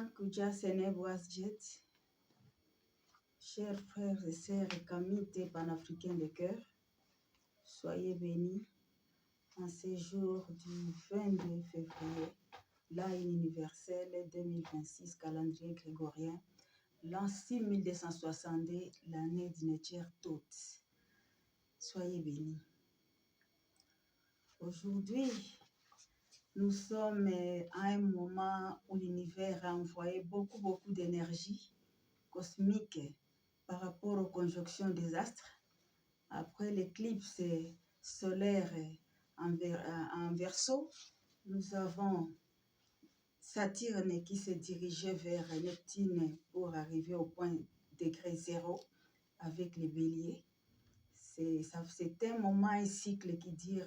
Kuja Seneb Wasjet, chers frères et sœurs et comités panafricains de cœur, soyez bénis en ces jours du 22 février, l'an universel 2026, calendrier grégorien, l'an 6262, l'année d'Inetière toute. Soyez bénis. Aujourd'hui, nous sommes à un moment où l'univers a envoyé beaucoup d'énergie cosmique par rapport aux conjonctions des astres. Après l'éclipse solaire en Verseau, nous avons Saturne qui se dirigeait vers Neptune pour arriver au point degré 0 avec les béliers. C'est un moment, un cycle qui dure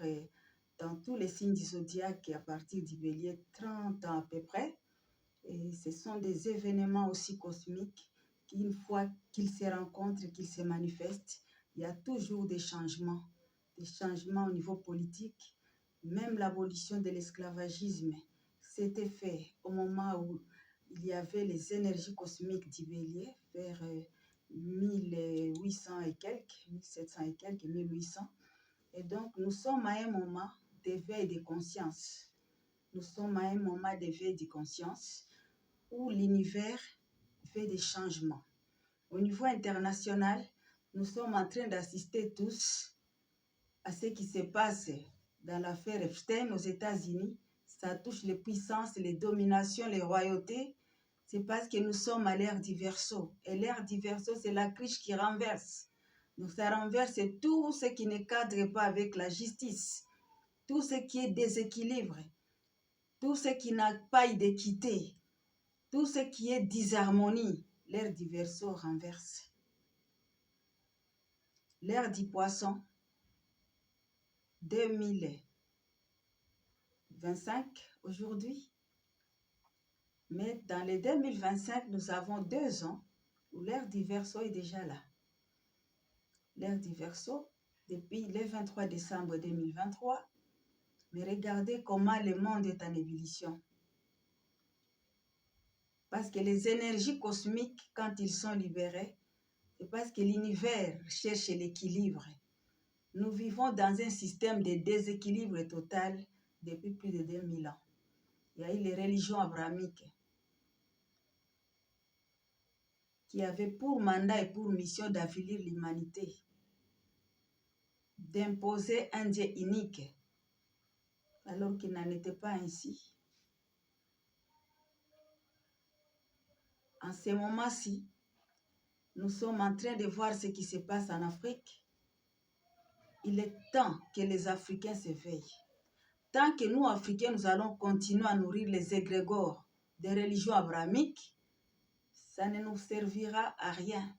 dans tous les signes du zodiaque à partir du bélier 30 ans à peu près. Et ce sont des événements aussi cosmiques qui, une fois qu'ils se rencontrent, qu'ils se manifestent, il y a toujours des changements au niveau politique. Même l'abolition de l'esclavagisme, c'était fait au moment où il y avait les énergies cosmiques du bélier vers 1800 et quelques, 1700 et quelques, 1800. Et donc, nous sommes à un moment d'éveil de conscience. Nous sommes à un moment d'éveil de conscience où l'univers fait des changements. Au niveau international, nous sommes en train d'assister tous à ce qui se passe dans l'affaire Epstein aux États-Unis. Ça touche les puissances, les dominations, les royautés. C'est parce que nous sommes à l'ère du Verseau. Et l'ère du Verseau, c'est la cruche qui renverse. Donc ça renverse tout ce qui ne cadre pas avec la justice, tout ce qui est déséquilibre, tout ce qui n'a pas d'équité, tout ce qui est disharmonie. L'ère du Verseau renverse. L'ère du Poisson, 2025 aujourd'hui. Mais dans les 2025, nous avons 2 ans où l'ère du Verseau est déjà là. L'ère du Verseau, depuis le 23 décembre 2023, mais regardez comment le monde est en ébullition. Parce que les énergies cosmiques, quand ils sont libérés, c'est parce que l'univers cherche l'équilibre. Nous vivons dans un système de déséquilibre total depuis plus de 2000 ans. Il y a eu les religions abrahamiques qui avaient pour mandat et pour mission d'affaiblir l'humanité, d'imposer un Dieu unique, alors qu'il n'en était pas ainsi. En ce moment-ci, nous sommes en train de voir ce qui se passe en Afrique. Il est temps que les Africains s'éveillent. Tant que nous, Africains, nous allons continuer à nourrir les égrégores des religions abrahamiques, ça ne nous servira à rien.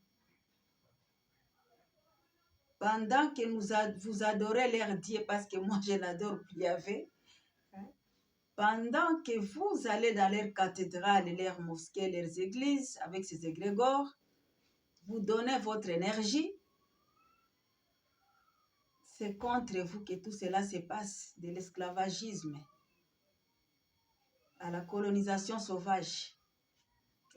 Pendant que vous adorez leur Dieu, parce que moi je l'adore Yahvé, pendant que vous allez dans leurs cathédrales, leurs mosquées, leurs églises, avec ces égrégores, vous donnez votre énergie, c'est contre vous que tout cela se passe, de l'esclavagisme à la colonisation sauvage,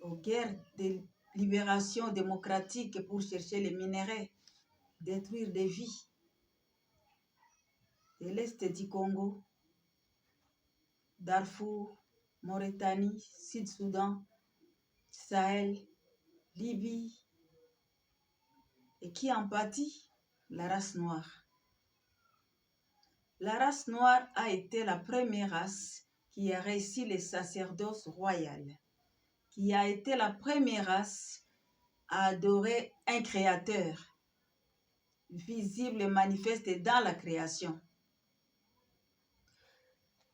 aux guerres de libération démocratique pour chercher les minéraux, détruire des vies. De l'Est du Congo, Darfour, Mauritanie, Sud-Soudan, Sahel, Libye. Et qui en pâtit? La race noire. La race noire a été la première race qui a réussi le sacerdoce royal, qui a été la première race à adorer un créateur, visible et manifeste dans la création.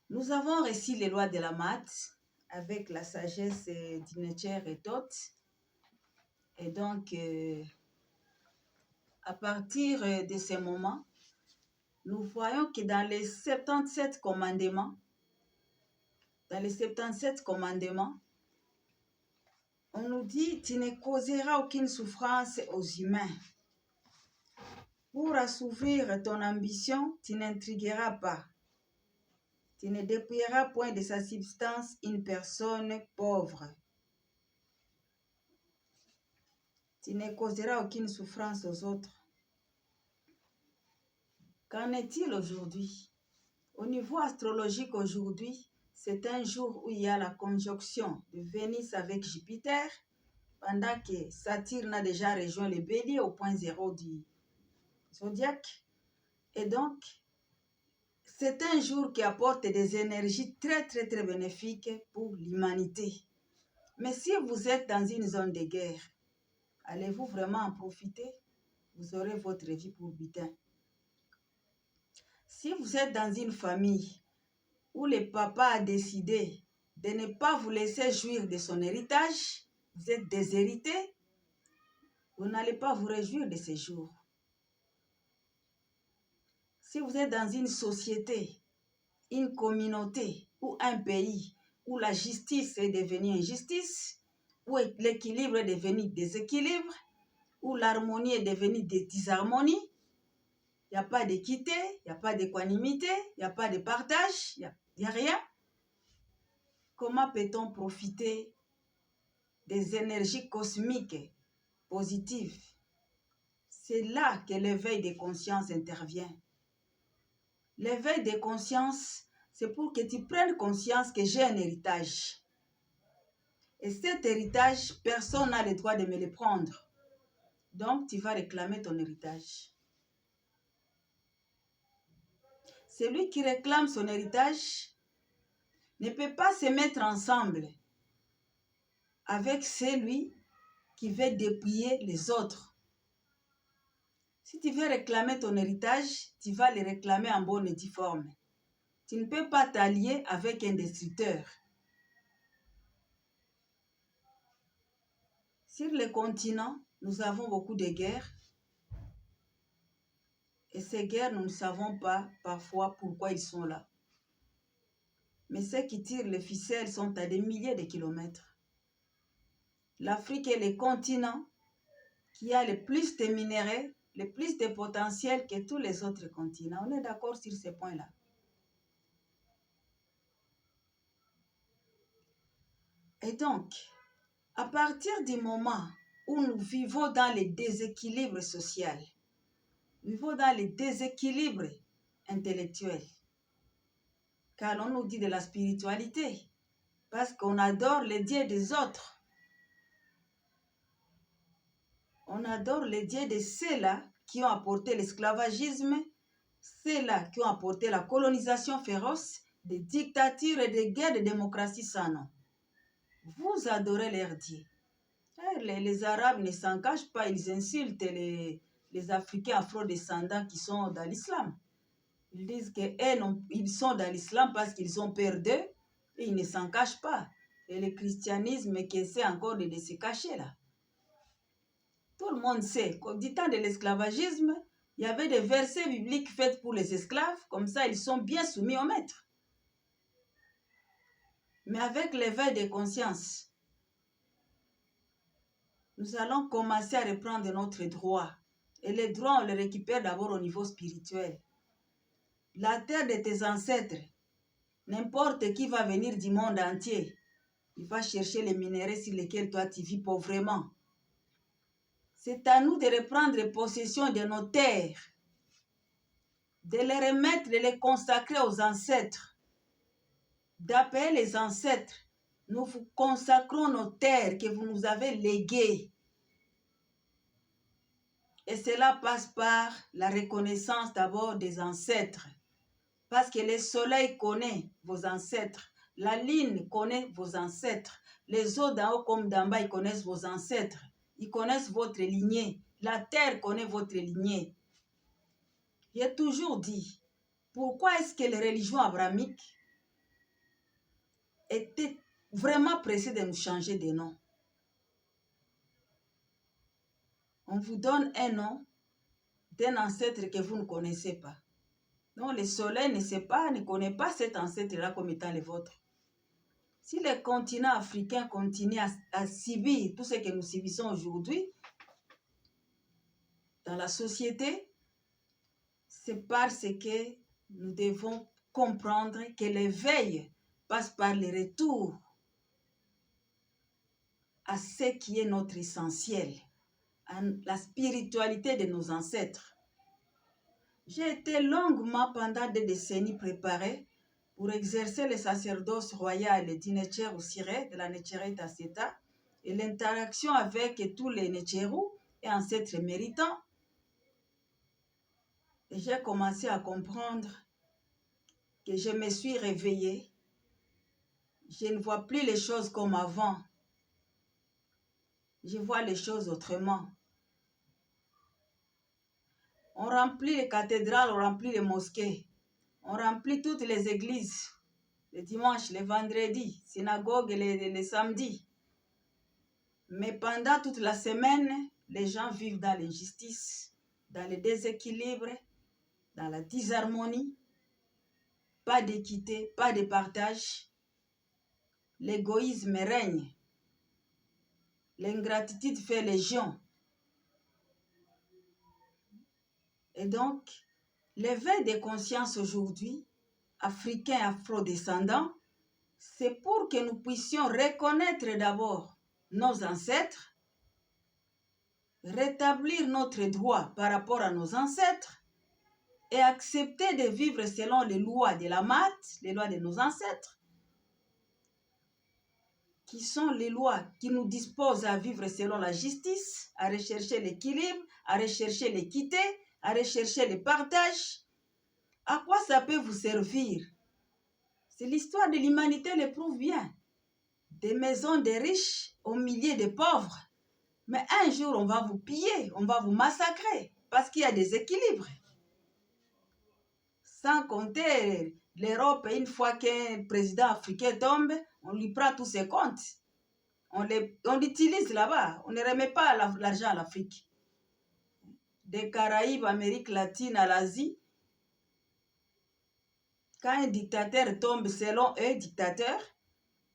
Nous avons reçu les lois de la maths avec la sagesse d'Inetière et Thoth. Et donc, à partir de ce moment, nous voyons que dans les 77 commandements, on nous dit « Tu ne causeras aucune souffrance aux humains. Pour assouvir ton ambition, tu n'intrigueras pas. Tu ne dépouilleras point de sa substance une personne pauvre. Tu ne causeras aucune souffrance aux autres. Qu'en est-il aujourd'hui? Au niveau astrologique aujourd'hui, c'est un jour où il y a la conjonction de Vénus avec Jupiter, pendant que Saturne a déjà rejoint le Bélier au point zéro du zodiaque. Et donc, c'est un jour qui apporte des énergies très bénéfiques pour l'humanité. Mais si vous êtes dans une zone de guerre, allez-vous vraiment en profiter? Vous aurez votre vie pour butin. Si vous êtes dans une famille où le papa a décidé de ne pas vous laisser jouir de son héritage, vous êtes déshérité, vous n'allez pas vous réjouir de ces jours. Si vous êtes dans une société, une communauté ou un pays où la justice est devenue injustice, où l'équilibre est devenu déséquilibre, où l'harmonie est devenue disharmonie, il n'y a pas d'équité, il n'y a pas d'équanimité, il n'y a pas de partage, il n'y a rien. Comment peut-on profiter des énergies cosmiques positives? C'est là que l'éveil des consciences intervient. L'éveil des consciences, c'est pour que tu prennes conscience que j'ai un héritage. Et cet héritage, personne n'a le droit de me le prendre. Donc, tu vas réclamer ton héritage. Celui qui réclame son héritage ne peut pas se mettre ensemble avec celui qui veut dépouiller les autres. Si tu veux réclamer ton héritage, tu vas le réclamer en bonne et due forme. Tu ne peux pas t'allier avec un destructeur. Sur le continent, nous avons beaucoup de guerres. Et ces guerres, nous ne savons pas parfois pourquoi ils sont là. Mais ceux qui tirent les ficelles sont à des milliers de kilomètres. L'Afrique est le continent qui a le plus de minéraux, le plus de potentiel que tous les autres continents. On est d'accord sur ce point-là. Et donc, à partir du moment où nous vivons dans le déséquilibre social, nous vivons dans le déséquilibre intellectuel, car on nous dit de la spiritualité, parce qu'on adore les dieux des autres. On adore les dieux de ceux-là qui ont apporté l'esclavagisme, ceux-là qui ont apporté la colonisation féroce, des dictatures et des guerres de démocratie sans nom. Vous adorez leurs dieux. Les Arabes ne s'en cachent pas, ils insultent les Africains afro-descendants qui sont dans l'islam. Ils disent qu'ils sont dans l'islam parce qu'ils ont peur d'eux et ils ne s'en cachent pas. Et le christianisme qui essaie encore de se cacher là. Tout le monde sait qu'au temps de l'esclavagisme, il y avait des versets bibliques faits pour les esclaves, comme ça ils sont bien soumis au maître. Mais avec l'éveil des consciences, nous allons commencer à reprendre notre droit. Et les droits, on les récupère d'abord au niveau spirituel. La terre de tes ancêtres, n'importe qui va venir du monde entier, il va chercher les minéraux sur lesquels toi tu vis pauvrement. C'est à nous de reprendre possession de nos terres, de les remettre, de les consacrer aux ancêtres, d'appeler les ancêtres. Nous vous consacrons nos terres que vous nous avez léguées. Et cela passe par la reconnaissance d'abord des ancêtres. Parce que le soleil connaît vos ancêtres, la lune connaît vos ancêtres, les eaux d'en haut comme d'en bas, ils connaissent vos ancêtres, ils connaissent votre lignée, la terre connaît votre lignée. J'ai toujours dit, pourquoi est-ce que les religions abrahamiques étaient vraiment pressées de nous changer de nom? On vous donne un nom d'un ancêtre que vous ne connaissez pas. Non, le soleil ne connaît pas cet ancêtre-là comme étant le vôtre. Si le continent africain continue à subir tout ce que nous subissons aujourd'hui dans la société, c'est parce que nous devons comprendre que l'éveil passe par le retour à ce qui est notre essentiel. à la spiritualité de nos ancêtres. J'ai été longuement pendant des décennies préparée pour exercer le sacerdoce royal du Netcher Siré, de la Netcheret Taceta, et l'interaction avec tous les Netcherous et ancêtres méritants. Et j'ai commencé à comprendre que je me suis réveillée. Je ne vois plus les choses comme avant. Je vois les choses autrement. On remplit les cathédrales, on remplit les mosquées, on remplit toutes les églises, les dimanches, les vendredis, synagogues les samedis. Mais pendant toute la semaine, les gens vivent dans l'injustice, dans le déséquilibre, dans la disharmonie, pas d'équité, pas de partage. L'égoïsme règne. L'ingratitude fait légion. Et donc, l'éveil des consciences aujourd'hui, africains afro-descendants, c'est pour que nous puissions reconnaître d'abord nos ancêtres, rétablir notre droit par rapport à nos ancêtres et accepter de vivre selon les lois de la mat, les lois de nos ancêtres, qui sont les lois qui nous disposent à vivre selon la justice, à rechercher l'équilibre, à rechercher l'équité, à rechercher le partage. À quoi ça peut vous servir? C'est l'histoire de l'humanité le prouve bien. Des maisons de riches au milieu des pauvres. Mais un jour, on va vous piller, on va vous massacrer parce qu'il y a des équilibres. Sans compter l'Europe, une fois qu'un président africain tombe, on lui prend tous ses comptes. On l'utilise là-bas. On ne remet pas l'argent à l'Afrique. Des Caraïbes, Amérique latine à l'Asie, quand un dictateur tombe selon eux, dictateur,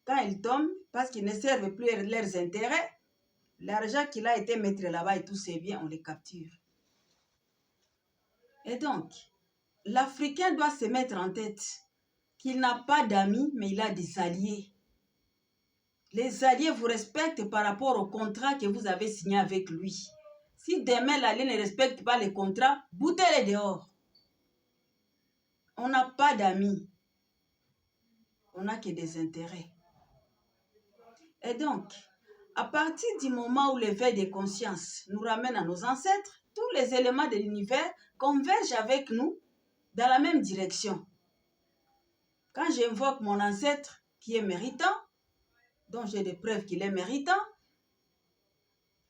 quand ils tombent, parce qu'ils ne servent plus leurs intérêts, l'argent qu'il a été mettre là-bas et tous ses biens, on les capture. Et donc, l'Africain doit se mettre en tête qu'il n'a pas d'amis, mais il a des alliés. Les alliés vous respectent par rapport au contrat que vous avez signé avec lui. Si demain l'allié ne respecte pas les contrats, boutez-les dehors. On n'a pas d'amis. On n'a que des intérêts. Et donc, à partir du moment où l'éveil des consciences nous ramène à nos ancêtres, tous les éléments de l'univers convergent avec nous dans la même direction. Quand j'invoque mon ancêtre qui est méritant, dont j'ai des preuves qu'il est méritant,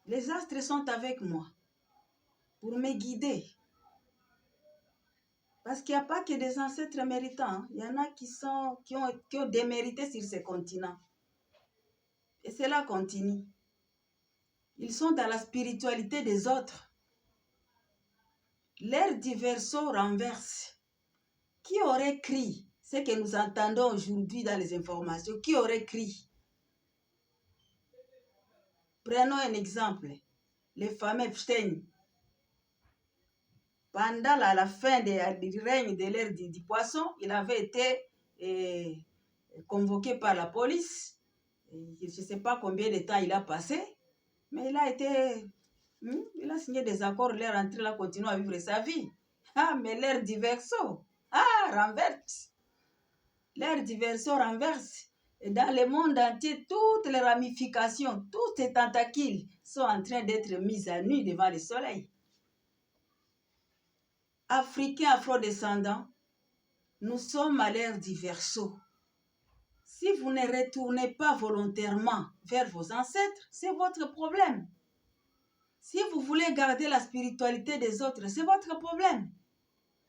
les astres sont avec moi pour me guider. Parce qu'il n'y a pas que des ancêtres méritants. Il y en a qui ont démérité sur ces continents. Et cela continue. Ils sont dans la spiritualité des autres. L'ère du verseau renverse. Qui aurait crié ce que nous entendons aujourd'hui dans les informations? Qui aurait crié? Prenons un exemple. Le fameux Epstein. Pendant la fin du règne de l'ère du poisson, il avait été convoqué par la police. Je ne sais pas combien de temps il a passé, mais il a signé des accords, il est rentré là, continue à vivre sa vie. Ah, mais l'ère du verseau, renverse. L'ère du verseau renverse. Et dans le monde entier, toutes les ramifications, tous ces tentacules sont en train d'être mises à nu devant le soleil. Africains afro-descendants, nous sommes à l'ère du verseau. Si vous ne retournez pas volontairement vers vos ancêtres, c'est votre problème. Si vous voulez garder la spiritualité des autres, c'est votre problème.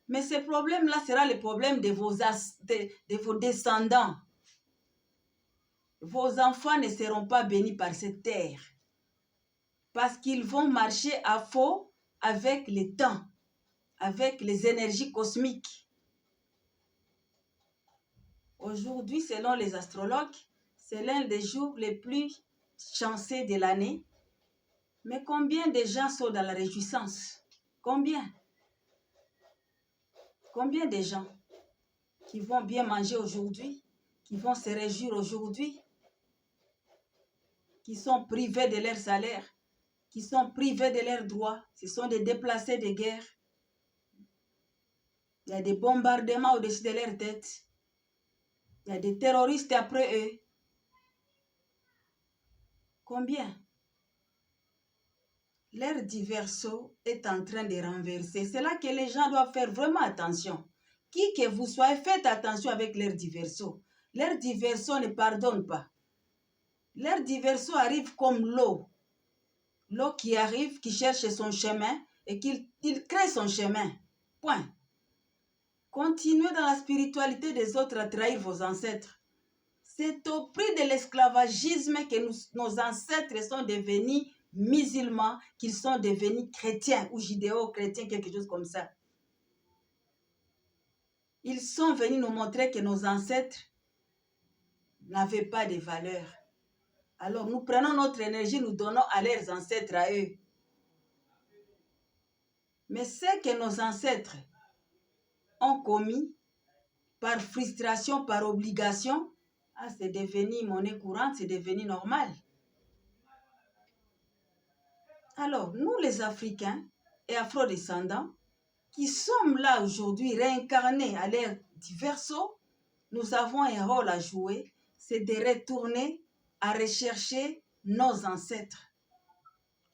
Mais ce problème-là sera le problème de vos descendants. Vos enfants ne seront pas bénis par cette terre. Parce qu'ils vont marcher à faux avec le temps, avec les énergies cosmiques. Aujourd'hui, selon les astrologues, c'est l'un des jours les plus chanceux de l'année. Mais combien de gens sont dans la réjouissance? Combien? Combien de gens qui vont bien manger aujourd'hui, qui vont se réjouir aujourd'hui, qui sont privés de leur salaire, qui sont privés de leurs droits. Ce sont des déplacés de guerre. Il y a des bombardements au-dessus de leur tête. Il y a des terroristes après eux. Combien? L'ère diverso est en train de renverser. C'est là que les gens doivent faire vraiment attention. Qui que vous soyez, faites attention avec l'ère diverso. L'ère diverso ne pardonne pas. L'ère diverso arrive comme l'eau. L'eau qui arrive, qui cherche son chemin et qu'il crée son chemin. Point. Continuez dans la spiritualité des autres à trahir vos ancêtres. C'est au prix de l'esclavagisme que nos ancêtres sont devenus musulmans, qu'ils sont devenus chrétiens ou judéo-chrétiens, quelque chose comme ça. Ils sont venus nous montrer que nos ancêtres n'avaient pas de valeur. Alors nous prenons notre énergie, nous donnons à leurs ancêtres, à eux. Mais ce que nos ancêtres ont commis par frustration, par obligation, c'est devenu monnaie courante, c'est devenu normal. Alors, nous les Africains et Afro-descendants, qui sommes là aujourd'hui réincarnés à l'ère diverso, nous avons un rôle à jouer, c'est de retourner à rechercher nos ancêtres,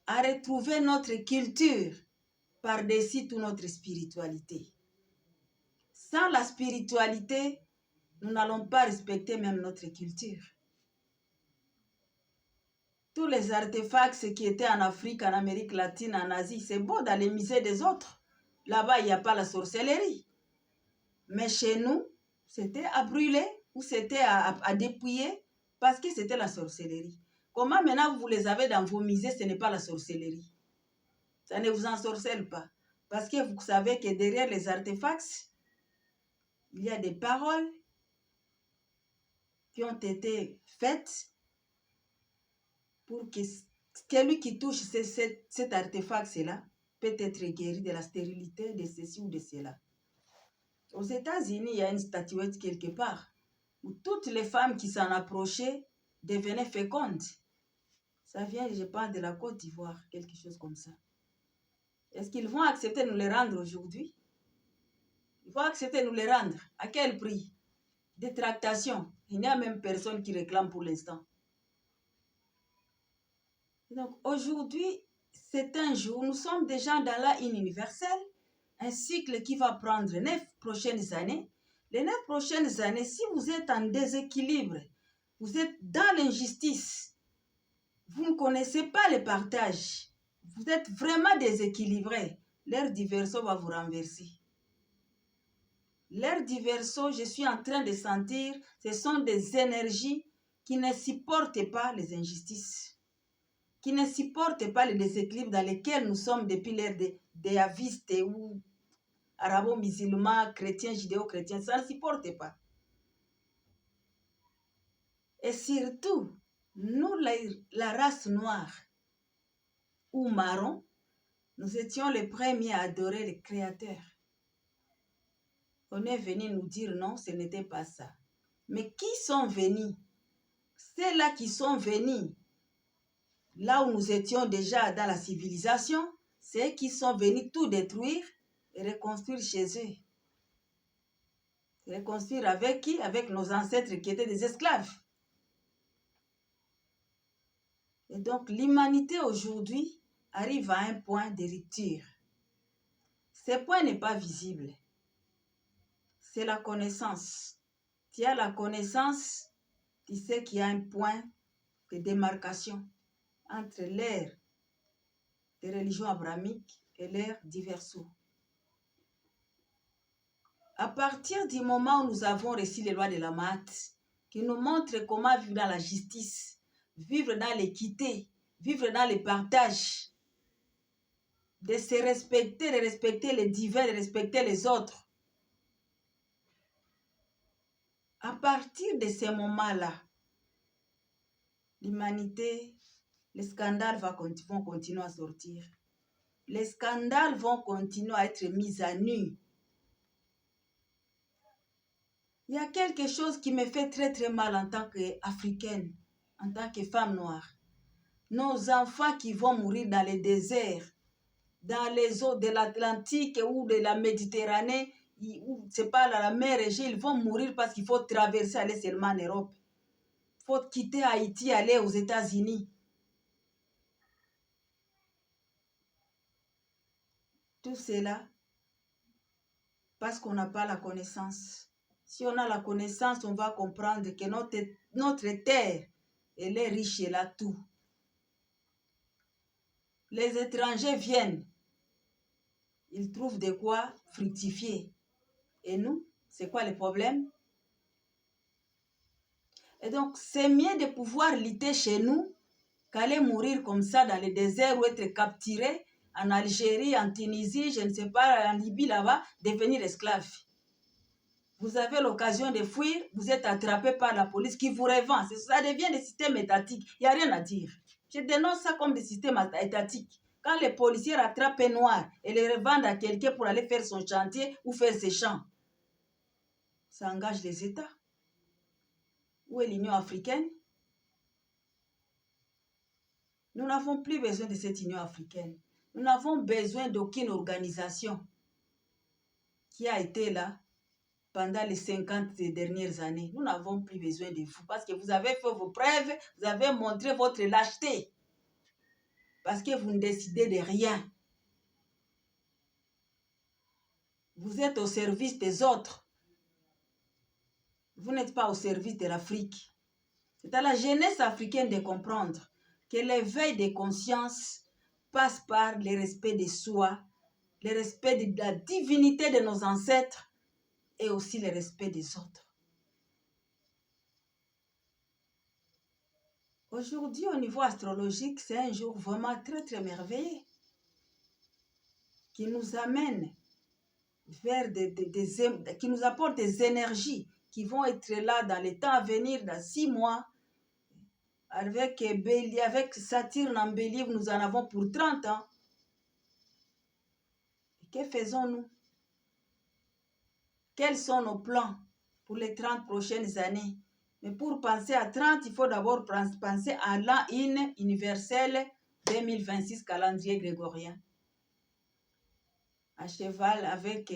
à retrouver notre culture par-dessus toute notre spiritualité. Sans la spiritualité, nous n'allons pas respecter même notre culture. Tous les artefacts qui étaient en Afrique, en Amérique latine, en Asie, c'est beau dans les musées des autres. Là-bas, il n'y a pas la sorcellerie. Mais chez nous, c'était à brûler ou c'était à dépouiller parce que c'était la sorcellerie. Comment maintenant vous les avez dans vos musées, ce n'est pas la sorcellerie. Ça ne vous ensorcelle pas. Parce que vous savez que derrière les artefacts, il y a des paroles qui ont été faites pour que celui qui touche cet artefact-là peut être guéri de la stérilité, de ceci ou de cela. Aux États-Unis, il y a une statuette quelque part où toutes les femmes qui s'en approchaient devenaient fécondes. Ça vient, je pense, de la Côte d'Ivoire, quelque chose comme ça. Est-ce qu'ils vont accepter de nous les rendre aujourd'hui? Ils vont accepter de nous les rendre. À quel prix? Des tractations. Il n'y a même personne qui réclame pour l'instant. Donc aujourd'hui, c'est un jour, nous sommes déjà dans la ligne universelle, un cycle qui va prendre 9 prochaines années. Les 9 prochaines années, si vous êtes en déséquilibre, vous êtes dans l'injustice, vous ne connaissez pas le partage, vous êtes vraiment déséquilibré, l'ère diverso va vous renverser. L'ère diverso, je suis en train de sentir, ce sont des énergies qui ne supportent pas les injustices, qui ne supportent pas les déséquilibres dans lesquels nous sommes depuis l'ère des yavistes ou arabo-musulmans, chrétiens, judéo-chrétiens. Ça ne supporte pas. Et surtout, nous, la race noire ou marron, nous étions les premiers à adorer le Créateur. On est venu nous dire non, ce n'était pas ça. Mais qui sont venus? Ceux-là qui sont venus là où nous étions déjà dans la civilisation, c'est qui sont venus tout détruire et reconstruire chez eux. Reconstruire avec qui? Avec nos ancêtres qui étaient des esclaves. Et donc l'humanité aujourd'hui arrive à un point de rupture. Ce point n'est pas visible. C'est la connaissance. Tu as la connaissance, tu sais qu'il y a un point de démarcation entre l'ère des religions abrahamiques et l'ère diverso. À partir du moment où nous avons reçu les lois de la Maat, qui nous montrent comment vivre dans la justice, vivre dans l'équité, vivre dans le partage, de se respecter, de respecter les divins, de respecter les autres. À partir de ces moments-là, l'humanité, les scandales vont continuer à sortir. Les scandales vont continuer à être mis à nu. Il y a quelque chose qui me fait très très mal en tant qu'Africaine, en tant que femme noire. Nos enfants qui vont mourir dans les déserts, dans les eaux de l'Atlantique ou de la Méditerranée, ou c'est pas la mer Égée, ils vont mourir parce qu'il faut traverser, aller seulement en Europe. Il faut quitter Haïti, aller aux États-Unis. Tout cela parce qu'on n'a pas la connaissance. Si on a la connaissance, on va comprendre que notre terre, elle est riche, elle a tout. Les étrangers viennent, ils trouvent de quoi fructifier. Et nous, c'est quoi le problème? Et donc, c'est mieux de pouvoir lutter chez nous qu'aller mourir comme ça dans le désert ou être capturé en Algérie, en Tunisie, je ne sais pas, en Libye là-bas, devenir esclave. Vous avez l'occasion de fuir, vous êtes attrapé par la police qui vous revend. Ça devient des systèmes étatiques. Il n'y a rien à dire. Je dénonce ça comme des systèmes étatiques. Quand les policiers rattrapent un noir et les revendent à quelqu'un pour aller faire son chantier ou faire ses champs, ça engage les États. Où est l'Union africaine? Nous n'avons plus besoin de cette Union africaine. Nous n'avons besoin d'aucune organisation qui a été là pendant les 50 dernières années. Nous n'avons plus besoin de vous parce que vous avez fait vos preuves, vous avez montré votre lâcheté. Parce que vous ne décidez de rien. Vous êtes au service des autres. Vous n'êtes pas au service de l'Afrique. C'est à la jeunesse africaine de comprendre que l'éveil des consciences passe par le respect de soi, le respect de la divinité de nos ancêtres et aussi le respect des autres. Aujourd'hui, au niveau astrologique, c'est un jour vraiment très, très merveilleux qui nous amène vers qui nous apporte des énergies qui vont être là dans les temps à venir, dans 6 mois. Avec Saturne en Bélier, nous en avons pour 30 ans. Et que faisons-nous? Quels sont nos plans pour les 30 prochaines années? Mais pour penser à 30, il faut d'abord penser à l'an universel 2026 calendrier grégorien. À cheval avec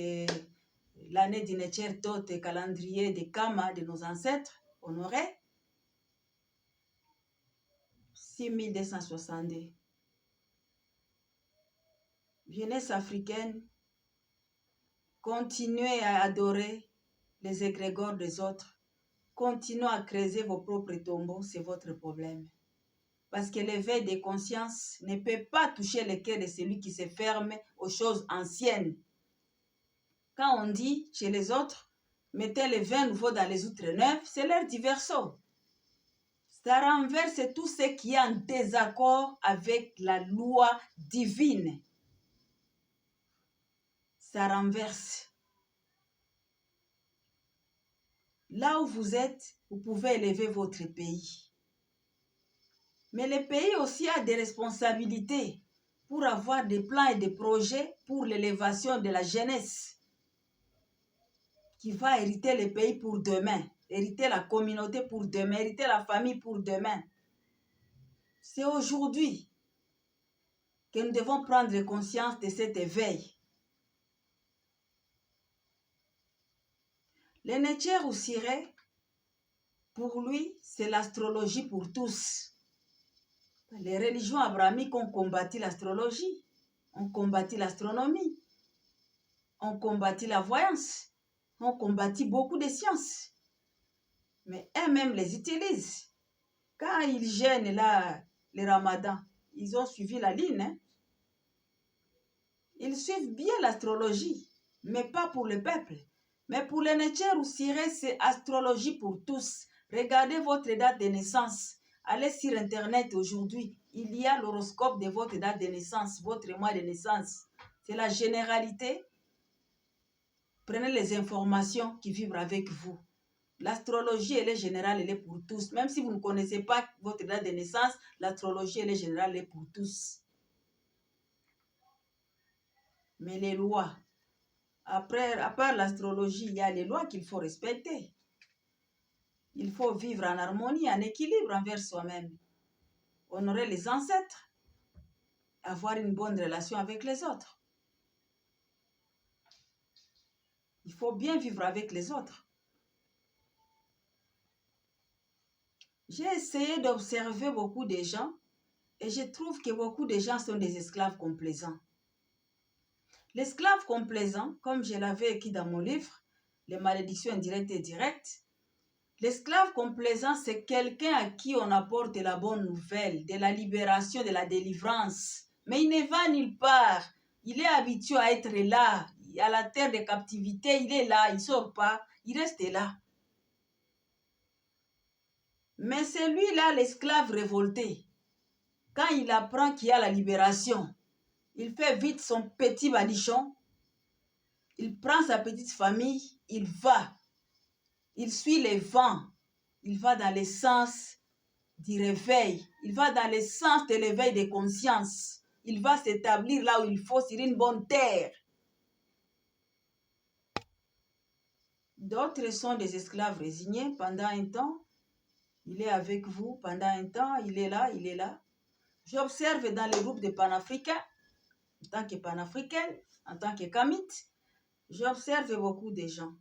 l'année d'Inetchertot et calendrier de Kama de nos ancêtres honorés. 6262. Jeunesse africaine, continuez à adorer les égrégores des autres. Continuez à creuser vos propres tombeaux, c'est votre problème. Parce que l'éveil des consciences ne peut pas toucher le cœur de celui qui se ferme aux choses anciennes. Quand on dit chez les autres, mettez les vins nouveaux dans les outres neufs, c'est leur diverso. Ça renverse tout ce qui est en désaccord avec la loi divine. Ça renverse. Là où vous êtes, vous pouvez élever votre pays. Mais le pays aussi a des responsabilités pour avoir des plans et des projets pour l'élévation de la jeunesse qui va hériter le pays pour demain, hériter la communauté pour demain, hériter la famille pour demain. C'est aujourd'hui que nous devons prendre conscience de cet éveil. Le Netcher ou Siré, pour lui, c'est l'astrologie pour tous. Les religions abrahamiques ont combattu l'astrologie, ont combattu l'astronomie, ont combattu la voyance, ont combattu beaucoup de sciences. Mais eux-mêmes les utilisent. Quand ils jeûnent là, le ramadan, ils ont suivi la ligne. Hein? Ils suivent bien l'astrologie, mais pas pour le peuple. Mais pour les Netcher ou Siré, c'est astrologie pour tous. Regardez votre date de naissance. Allez sur Internet aujourd'hui. Il y a l'horoscope de votre date de naissance, votre mois de naissance. C'est la généralité. Prenez les informations qui vibrent avec vous. L'astrologie, elle est générale, elle est pour tous. Même si vous ne connaissez pas votre date de naissance, l'astrologie, elle est générale, elle est pour tous. Mais les lois, à part l'astrologie, il y a les lois qu'il faut respecter. Il faut vivre en harmonie, en équilibre envers soi-même. honorer les ancêtres, avoir une bonne relation avec les autres. Il faut bien vivre avec les autres. J'ai essayé d'observer beaucoup de gens et je trouve que beaucoup de gens sont des esclaves complaisants. L'esclave complaisant, comme je l'avais écrit dans mon livre, Les malédictions indirectes et directes, l'esclave complaisant, c'est quelqu'un à qui on apporte la bonne nouvelle, de la libération, de la délivrance. Mais il ne va nulle part. Il est habitué à être là, à la terre de captivité, il est là, il ne sort pas, il reste là. Mais celui-là, l'esclave révolté, quand il apprend qu'il y a la libération, il fait vite son petit badichon, il prend sa petite famille, il va. Il suit les vents, il va dans le sens du réveil, il va dans le sens de l'éveil de conscience. Il va s'établir là où il faut, sur une bonne terre. D'autres sont des esclaves résignés pendant un temps. Il est avec vous pendant un temps, il est là, il est là. J'observe dans les groupes de panafricains, en tant que panafricaine, en tant que kamite, j'observe beaucoup de gens.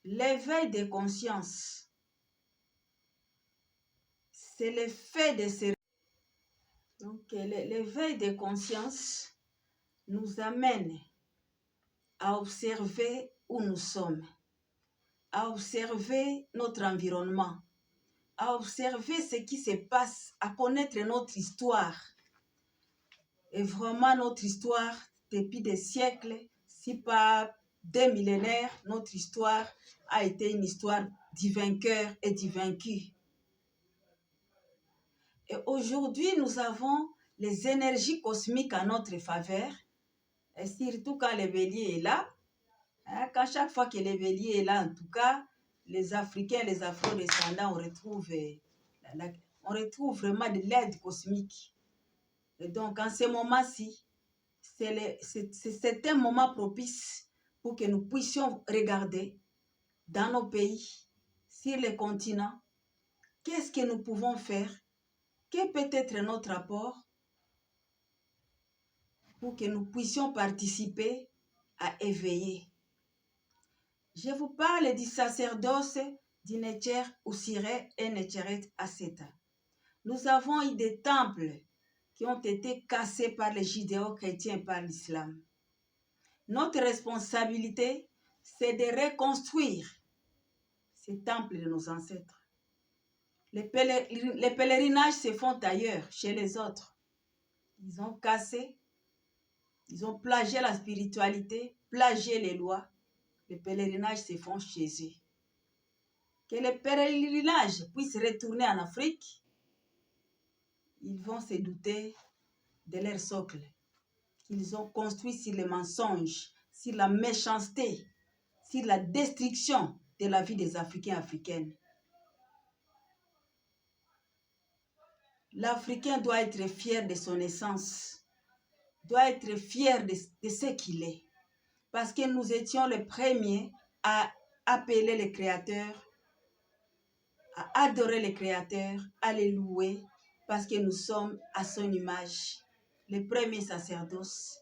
L'éveil de conscience, c'est le fait de se... Donc, l'éveil de conscience nous amène à observer où nous sommes, à observer notre environnement, à observer ce qui se passe, à connaître notre histoire. Et vraiment notre histoire, depuis des siècles, si pas des millénaires, notre histoire a été une histoire du vainqueur et du vaincu. Et aujourd'hui, nous avons les énergies cosmiques à notre faveur, et surtout quand le bélier est là. Quand chaque fois que le bélier est là, en tout cas, les Africains, les Afro-descendants, on retrouve vraiment de l'aide cosmique. Et donc, en ce moment-ci, c'est un moment propice pour que nous puissions regarder dans nos pays, sur les continents, qu'est-ce que nous pouvons faire, quel peut être notre apport pour que nous puissions participer à éveiller. Je vous parle du sacerdoce d'Inetcher Ousiré et Netcheret Aseta. Nous avons eu des temples qui ont été cassés par les judéo-chrétiens et par l'islam. Notre responsabilité, c'est de reconstruire ces temples de nos ancêtres. Les pèlerinages se font ailleurs, chez les autres. Ils ont cassé, ils ont plagié la spiritualité, plagié les lois. Les pèlerinages se font chez eux. Que les pèlerinages puissent retourner en Afrique, ils vont se douter de leur socle qu'ils ont construit sur les mensonges, sur la méchanceté, sur la destruction de la vie des Africains et Africaines. L'Africain doit être fier de son essence, doit être fier de ce qu'il est, parce que nous étions les premiers à appeler le Créateur, à adorer le Créateur, à le louer, parce que nous sommes à son image, les premiers sacerdoces.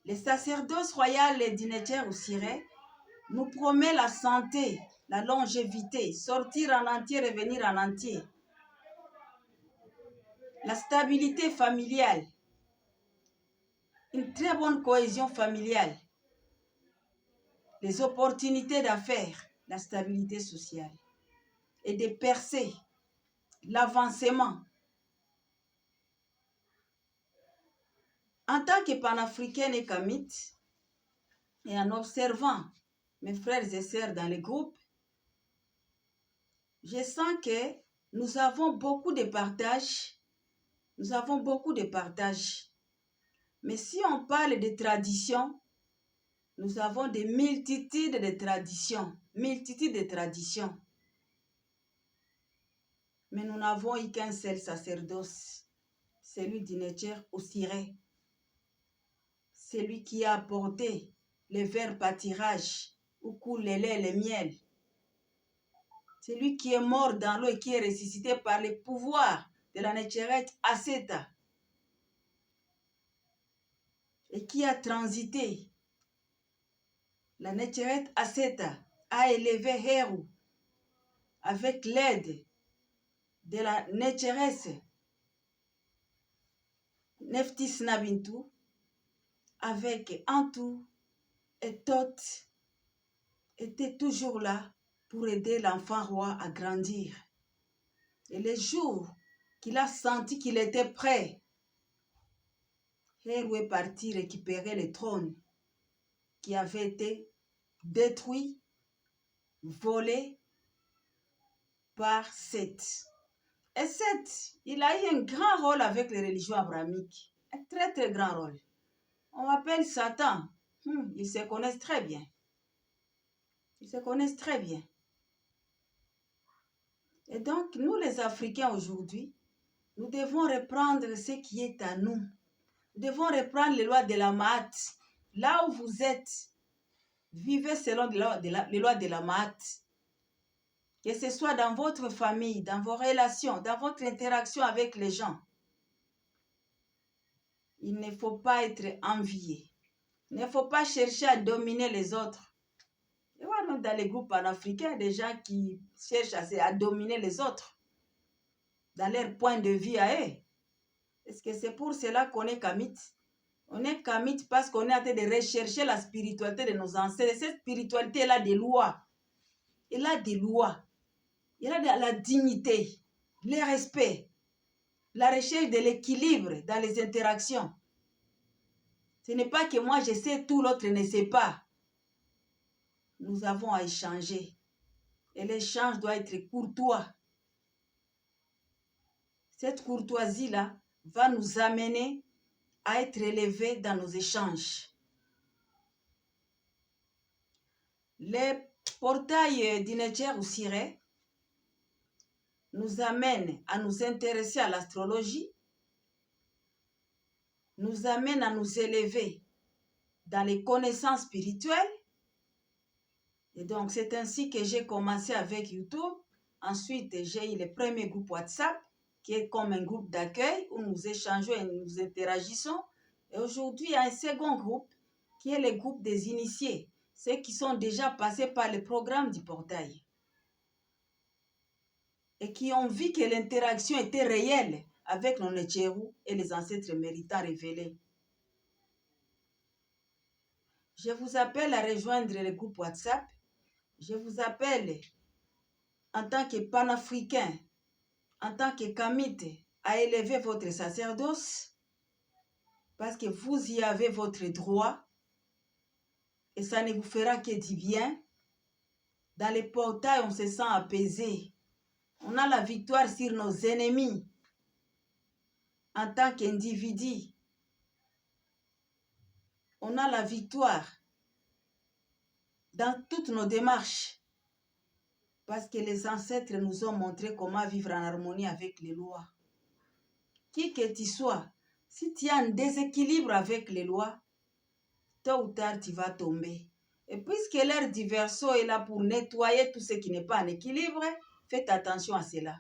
Le sacerdoce royal d'Inetcher Ousiré nous promet la santé, la longévité, sortir en entier, revenir en entier. La stabilité familiale, une très bonne cohésion familiale, les opportunités d'affaires, la stabilité sociale et de percer, l'avancement. En tant que panafricaine et kamite, et en observant mes frères et sœurs dans les groupes, je sens que nous avons beaucoup de partages. Nous avons beaucoup de partages. Mais si on parle de traditions, nous avons des multitudes de traditions. Multitudes de traditions. Mais nous n'avons eu qu'un seul sacerdoce, celui d'Inetcher Ousiré. Celui qui a apporté les verts pâtirages où coule le lait et le miel. Celui qui est mort dans l'eau et qui est ressuscité par le pouvoir de la Nécheret Aseta et qui a transité. La Nécheret Aseta a élevé Héru avec l'aide de la Nécheresse Neftis Nabintou, avec Antou et Tot, était toujours là pour aider l'enfant roi à grandir. Et les jours qu'il a senti qu'il était prêt, Héru est parti récupérer le trône qui avait été détruit, volé par Seth. Et Seth, il a eu un grand rôle avec les religions abrahamiques. Un très très grand rôle. On appelle Satan. Ils se connaissent très bien. Ils se connaissent très bien. Et donc, nous les Africains aujourd'hui, nous devons reprendre ce qui est à nous. Nous devons reprendre les lois de la Maat. Là où vous êtes, vivez selon les lois de la Maat. Que ce soit dans votre famille, dans vos relations, dans votre interaction avec les gens. Il ne faut pas être envié. Il ne faut pas chercher à dominer les autres. Et voilà, même dans les groupes panafricains, des gens qui cherchent à dominer les autres dans leur point de vue à eux. Est-ce que c'est pour cela qu'on est kamite? On est kamite parce qu'on est en train de rechercher la spiritualité de nos ancêtres. Cette spiritualité, elle a des lois. Elle a des lois. Elle a la dignité, le respect, la recherche de l'équilibre dans les interactions. Ce n'est pas que moi je sais tout, l'autre ne sait pas. Nous avons à échanger. Et l'échange doit être courtois. Cette courtoisie-là va nous amener à être élevés dans nos échanges. Les portails d'Inedjer ou Siré nous amènent à nous intéresser à l'astrologie, nous amènent à nous élever dans les connaissances spirituelles. Et donc, c'est ainsi que j'ai commencé avec YouTube. Ensuite, j'ai eu le premier groupe WhatsApp, qui est comme un groupe d'accueil où nous échangeons et nous interagissons. Et aujourd'hui, il y a un second groupe, qui est le groupe des initiés, ceux qui sont déjà passés par le programme du portail. Et qui ont vu que l'interaction était réelle avec nos Netcherou et les ancêtres méritants révélés. Je vous appelle à rejoindre le groupe WhatsApp. Je vous appelle en tant que panafricain, en tant que kamite, à élever votre sacerdoce parce que vous y avez votre droit et ça ne vous fera que du bien. Dans les portails, on se sent apaisé. On a la victoire sur nos ennemis en tant qu'individu. On a la victoire dans toutes nos démarches parce que les ancêtres nous ont montré comment vivre en harmonie avec les lois. Qui que tu sois, si tu as un déséquilibre avec les lois, tôt ou tard tu vas tomber. Et puisque l'ère du Verseau est là pour nettoyer tout ce qui n'est pas en équilibre, faites attention à cela.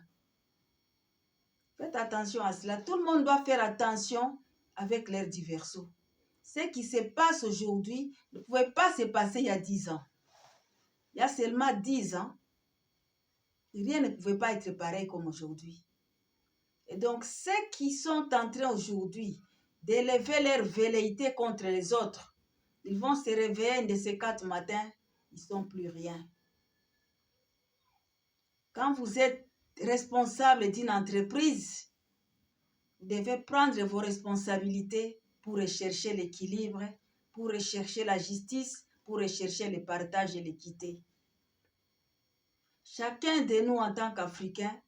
Faites attention à cela. Tout le monde doit faire attention avec l'ère du Verseau. Ce qui se passe aujourd'hui ne pouvait pas se passer il y a 10 ans. Il y a seulement 10 ans, rien ne pouvait pas être pareil comme aujourd'hui. Et donc, ceux qui sont en train aujourd'hui d'élever leur velléité contre les autres, ils vont se réveiller un de ces 4 matins, ils ne sont plus rien. Quand vous êtes responsable d'une entreprise, vous devez prendre vos responsabilités pour rechercher l'équilibre, pour rechercher la justice, pour rechercher le partage et l'équité. Chacun de nous en tant qu'Africains,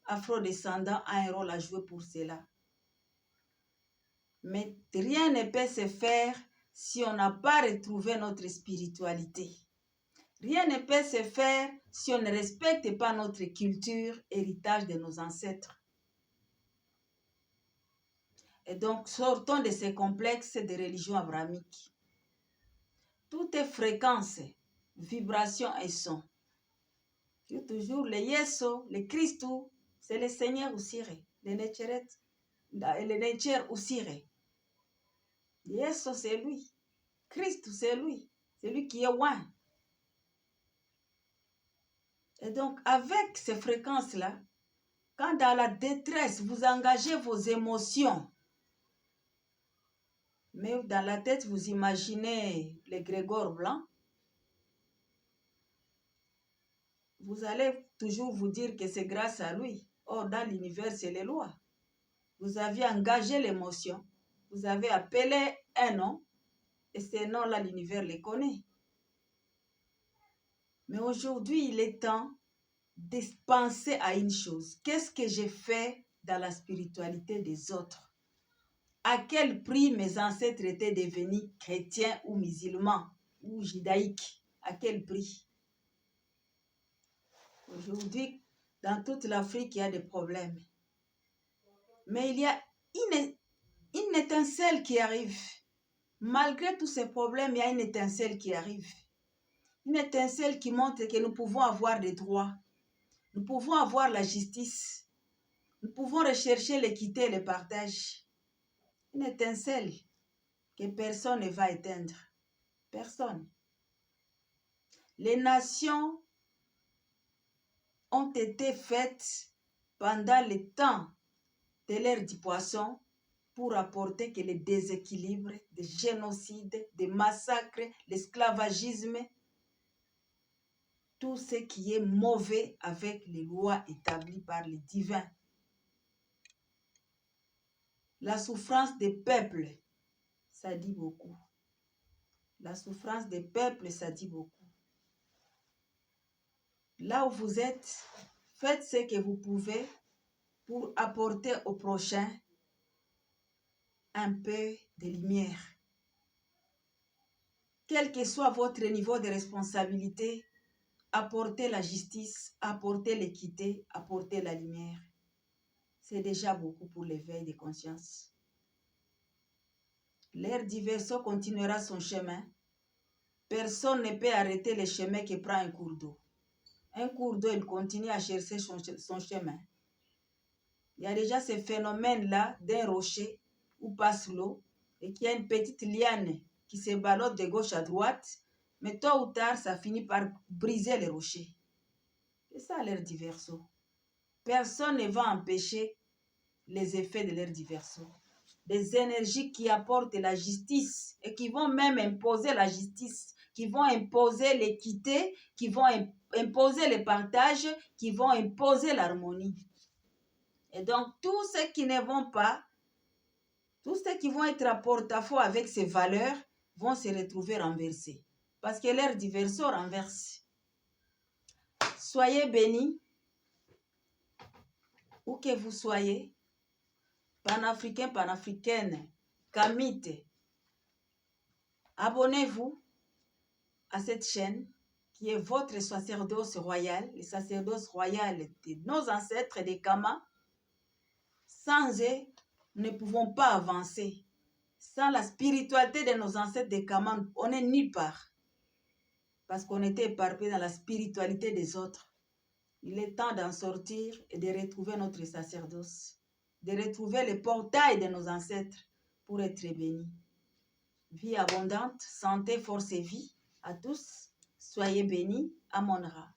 afro-descendants, a un rôle à jouer pour cela. Mais rien ne peut se faire si on n'a pas retrouvé notre spiritualité. Rien ne peut se faire si on ne respecte pas notre culture, héritage de nos ancêtres. Et donc, sortons de ces complexes de religion abrahamique. Tout est fréquence, vibration et son. Toujours le Yeso, le Christou, c'est le Seigneur aussi. le Necher Usire. Yesu, c'est lui. Christ, c'est lui. C'est lui qui est loin. Et donc, avec ces fréquences-là, quand dans la détresse, vous engagez vos émotions, mais dans la tête, vous imaginez les Grégor blancs, vous allez toujours vous dire que c'est grâce à lui. Or, dans l'univers, c'est les lois. Vous aviez engagé l'émotion, vous avez appelé un nom, et ces noms-là, l'univers les connaît. Mais aujourd'hui, il est temps de penser à une chose. Qu'est-ce que j'ai fait dans la spiritualité des autres? À quel prix mes ancêtres étaient devenus chrétiens ou musulmans ou judaïques? À quel prix? Aujourd'hui, dans toute l'Afrique, il y a des problèmes. Mais il y a une étincelle qui arrive. Malgré tous ces problèmes, il y a une étincelle qui arrive. Une étincelle qui montre que nous pouvons avoir des droits. Nous pouvons avoir la justice. Nous pouvons rechercher l'équité et le partage. Une étincelle que personne ne va éteindre. Personne. Les nations ont été faites pendant le temps de l'ère du poisson pour apporter que les déséquilibres, des génocides, des massacres, l'esclavagisme, tout ce qui est mauvais avec les lois établies par les divins. La souffrance des peuples, ça dit beaucoup. La souffrance des peuples, ça dit beaucoup. Là où vous êtes, faites ce que vous pouvez pour apporter au prochain un peu de lumière. Quel que soit votre niveau de responsabilité, apportez la justice, apportez l'équité, apportez la lumière. C'est déjà beaucoup pour l'éveil des consciences. L'ère du Verseau continuera son chemin. Personne ne peut arrêter le chemin qui prend un cours d'eau. Un cours d'eau, il continue à chercher son chemin. Il y a déjà ce phénomène-là d'un rocher où passe l'eau et qu'il y a une petite liane qui se ballotte de gauche à droite, mais tôt ou tard, ça finit par briser le rocher. C'est ça l'ère du Verseau. Personne ne va empêcher les effets de l'ère du Verseau. Des énergies qui apportent la justice et qui vont même imposer la justice, qui vont imposer l'équité, qui vont imposer le partage, qui vont imposer l'harmonie. Et donc, tous ceux qui ne vont pas, tous ceux qui vont être à porte-à-faux avec ces valeurs vont se retrouver renversés. Parce que l'ère du Verseau renverse. Soyez bénis, où que vous soyez, panafricains, panafricaines, kamites. Abonnez-vous à cette chaîne qui est votre sacerdoce royal, le sacerdoce royal de nos ancêtres des Kamas. Sans eux, nous ne pouvons pas avancer. Sans la spiritualité de nos ancêtres des Kamas, on n'est nulle part. Parce qu'on était éparpillés dans la spiritualité des autres. Il est temps d'en sortir et de retrouver notre sacerdoce. De retrouver le portail de nos ancêtres pour être bénis. Vie abondante, santé, force et vie à tous. Soyez bénis, Amon Ra.